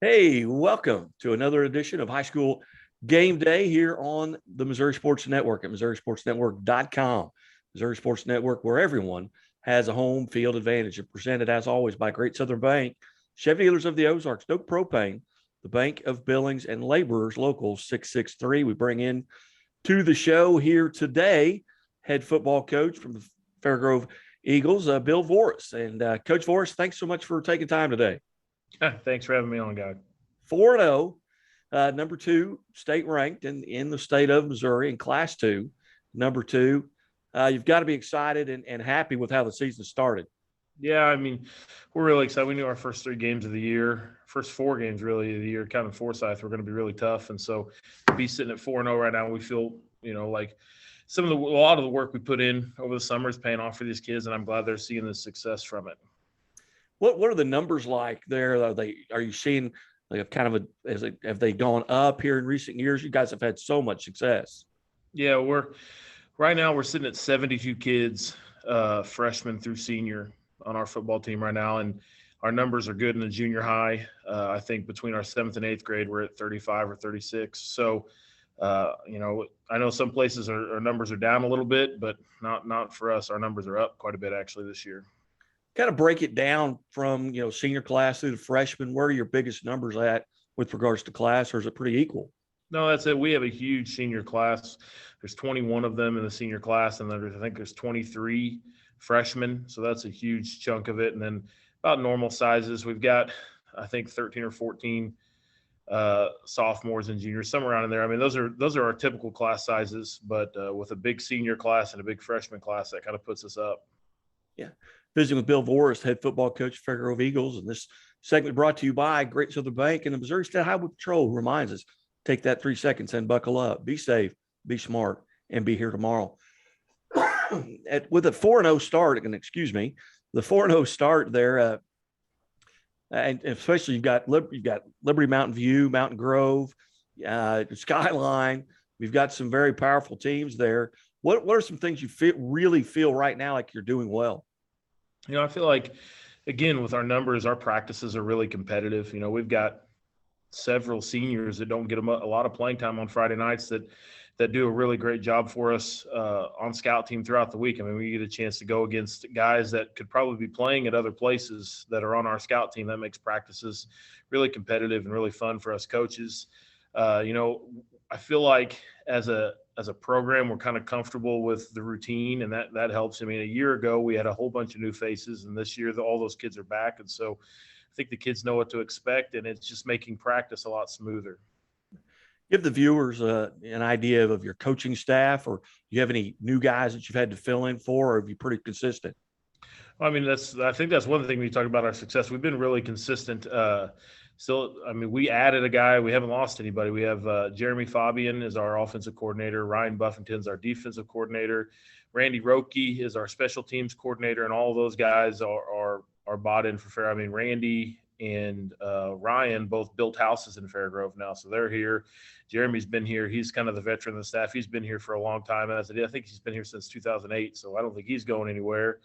Hey, welcome to another edition of High School Game Day here on the Missouri Sports Network at MissouriSportsNetwork.com. Missouri Sports Network, where everyone has a home field advantage, and presented as always by Great Southern Bank, Chevy Dealers of the Ozarks, Doak Propane, the Bank of Billings and Laborers, Local 663. We bring in to the show here today head football coach from the Fairgrove Eagles, Bill Vorhis. And Coach Vorhis, thanks so much for taking time today. Thanks for having me on, guy. 4-0, number two, state ranked in the state of Missouri in Class 2, number two. You've got to be excited and happy with how the season started. Yeah, I mean, we're really excited. We knew our first three games of the year, first four games really of the year, kind of Forsyth, were going to be really tough. And so to be sitting at 4-0 right now, we feel, like a lot of the work we put in over the summer is paying off for these kids, and I'm glad they're seeing the success from it. What are the numbers like there? Are you seeing like kind of have they gone up here in recent years? You guys have had so much success. Yeah, right now we're sitting at 72 kids, freshman through senior, on our football team right now, and our numbers are good in the junior high. I think between our seventh and eighth grade, we're at 35 or 36. So, I know some places our numbers are down a little bit, but not for us. Our numbers are up quite a bit actually this year. Kind of break it down from senior class through the freshman. Where are your biggest numbers at with regards to class, or is it pretty equal? No, that's it. We have a huge senior class. There's 21 of them in the senior class, and I think there's 23 freshmen. So that's a huge chunk of it. And then about normal sizes, we've got, I think, 13 or 14 sophomores and juniors, somewhere around in there. I mean, those are our typical class sizes, but with a big senior class and a big freshman class, that kind of puts us up. Yeah. Visiting with Bill Vorhis, head football coach for Fairgrove Eagles. And this segment brought to you by Great Southern Bank and the Missouri State Highway Patrol reminds us, take that 3 seconds and buckle up. Be safe, be smart, and be here tomorrow. With a 4-0 start, and excuse me, the 4-0 start there, and especially you've got Liberty Mountain View, Mountain Grove, Skyline. We've got some very powerful teams there. What are some things you really feel right now like you're doing well? I feel like, again, with our numbers, our practices are really competitive. We've got several seniors that don't get a lot of playing time on Friday nights that do a really great job for us on scout team throughout the week. I mean, we get a chance to go against guys that could probably be playing at other places that are on our scout team. That makes practices really competitive and really fun for us coaches. I feel like as a program, we're kind of comfortable with the routine, and that helps. I mean, a year ago we had a whole bunch of new faces, and this year all those kids are back, and so I think the kids know what to expect, and it's just making practice a lot smoother. Give the viewers an idea of your coaching staff, or do you have any new guys that you've had to fill in for, or are you pretty consistent? I mean, I think that's one thing when you talk about our success. We've been really consistent. Still, I mean, we added a guy. We haven't lost anybody. We have Jeremy Fabian is our offensive coordinator. Ryan Buffington's our defensive coordinator. Randy Roki is our special teams coordinator, and all of those guys are bought in for Fair. I mean, Randy and Ryan both built houses in Fairgrove now, so they're here. Jeremy's been here. He's kind of the veteran of the staff. He's been here for a long time. I think he's been here since 2008, so I don't think he's going anywhere.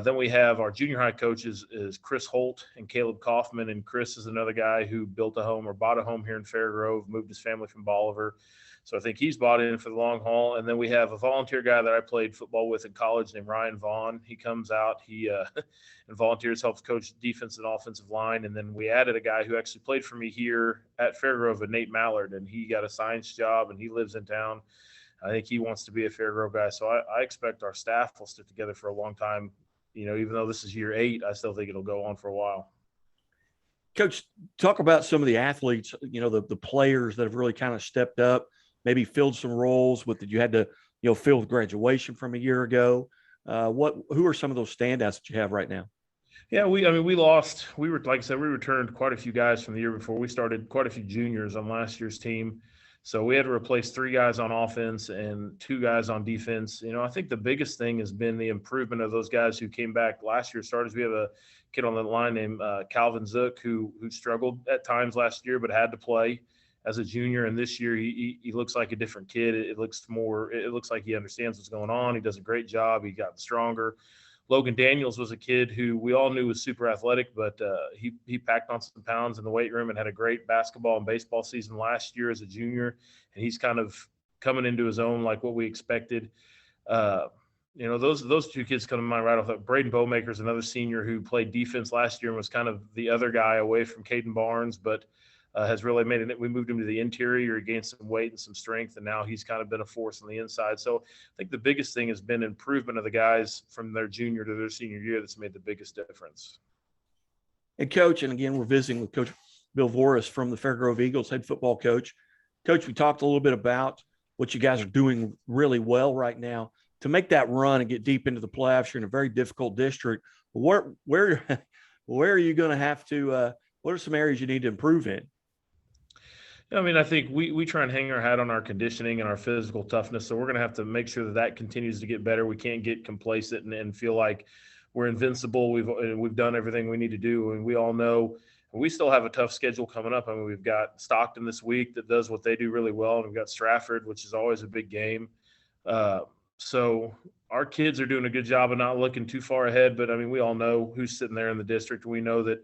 Then we have our junior high coaches is Chris Holt and Caleb Kaufman. And Chris is another guy who built a home or bought a home here in Fairgrove, moved his family from Bolivar. So I think he's bought in for the long haul. And then we have a volunteer guy that I played football with in college named Ryan Vaughn. He comes out, he and volunteers, helps coach defense and offensive line. And then we added a guy who actually played for me here at Fairgrove, Nate Mallard, and he got a science job and he lives in town. I think he wants to be a Fairgrove guy. So I expect our staff will stick together for a long time. Even though this is year 8, I still think it'll go on for a while. Coach, talk about some of the athletes, the players that have really kind of stepped up, maybe filled some roles that you had to, fill with graduation from a year ago. Who are some of those standouts that you have right now? Yeah, we like I said, we returned quite a few guys from the year before. We started quite a few juniors on last year's team. So we had to replace 3 guys on offense and 2 guys on defense. I think the biggest thing has been the improvement of those guys who came back last year. Starters, we have a kid on the line named Calvin Zook who struggled at times last year but had to play as a junior. And this year he looks like a different kid. It looks like he understands what's going on. He does a great job. He got stronger. Logan Daniels was a kid who we all knew was super athletic, but he packed on some pounds in the weight room and had a great basketball and baseball season last year as a junior. And he's kind of coming into his own like what we expected. Uh, those two kids come to mind right off. Braden Bowmaker's another senior who played defense last year and was kind of the other guy away from Caden Barnes, but has really made it. We moved him to the interior, he gained some weight and some strength, and now he's kind of been a force on the inside. So I think the biggest thing has been improvement of the guys from their junior to their senior year that's made the biggest difference. And Coach, and again, we're visiting with Coach Bill Vorhis from the Fairgrove Eagles, head football coach. Coach, we talked a little bit about what you guys are doing really well right now to make that run and get deep into the playoffs. You're in a very difficult district. Where are you going to have to? What are some areas you need to improve in? I mean, I think we try and hang our hat on our conditioning and our physical toughness. So we're going to have to make sure that continues to get better. We can't get complacent and feel like we're invincible. We've done everything we need to do, and we all know we still have a tough schedule coming up. I mean, we've got Stockton this week that does what they do really well, and we've got Stratford, which is always a big game. So our kids are doing a good job of not looking too far ahead. But I mean, we all know who's sitting there in the district. We know that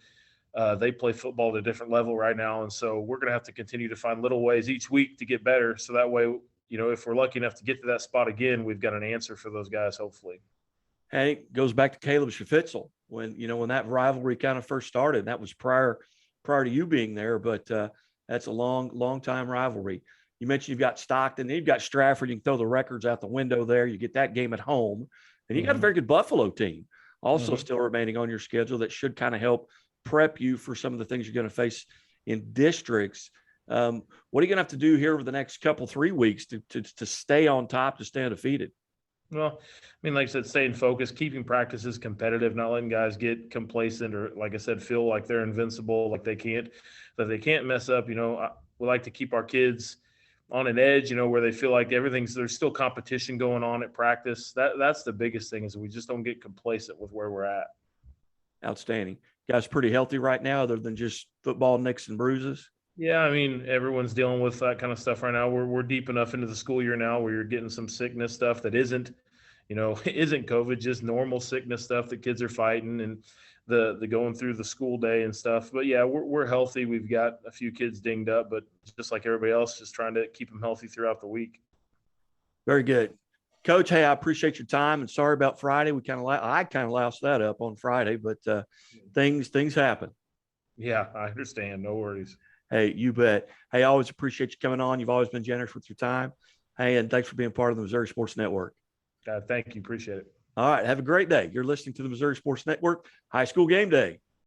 they play football at a different level right now, and so we're going to have to continue to find little ways each week to get better. So that way, if we're lucky enough to get to that spot again, we've got an answer for those guys, hopefully. Hey, it goes back to Caleb Schafitzel when that rivalry kind of first started. That was prior to you being there, but that's a long time rivalry. You mentioned you've got Stockton, then you've got Stratford. You can throw the records out the window there. You get that game at home, and you got a very good Buffalo team also still remaining on your schedule that should kind of help prep you for some of the things you're going to face in districts. What are you going to have to do here over the next 3 weeks to stay on top, to stay undefeated? Well, I mean, like I said, staying focused, keeping practices competitive, not letting guys get complacent or, like I said, feel like they're invincible, like they can't mess up. We like to keep our kids on an edge, where they feel like there's still competition going on at practice. That's the biggest thing, is we just don't get complacent with where we're at. Outstanding. Guys pretty healthy right now, other than just football nicks and bruises? Yeah, I mean, everyone's dealing with that kind of stuff right now. We're deep enough into the school year now where you're getting some sickness stuff that isn't COVID, just normal sickness stuff that kids are fighting, and the going through the school day and stuff. But yeah, we're healthy. We've got a few kids dinged up, but just like everybody else, just trying to keep them healthy throughout the week. Very good. Coach, hey, I appreciate your time, and sorry about Friday. I kind of loused that up on Friday, but things happen. Yeah, I understand. No worries. Hey, you bet. Hey, I always appreciate you coming on. You've always been generous with your time. Hey, and thanks for being part of the Missouri Sports Network. Thank you. Appreciate it. All right. Have a great day. You're listening to the Missouri Sports Network High School Game Day.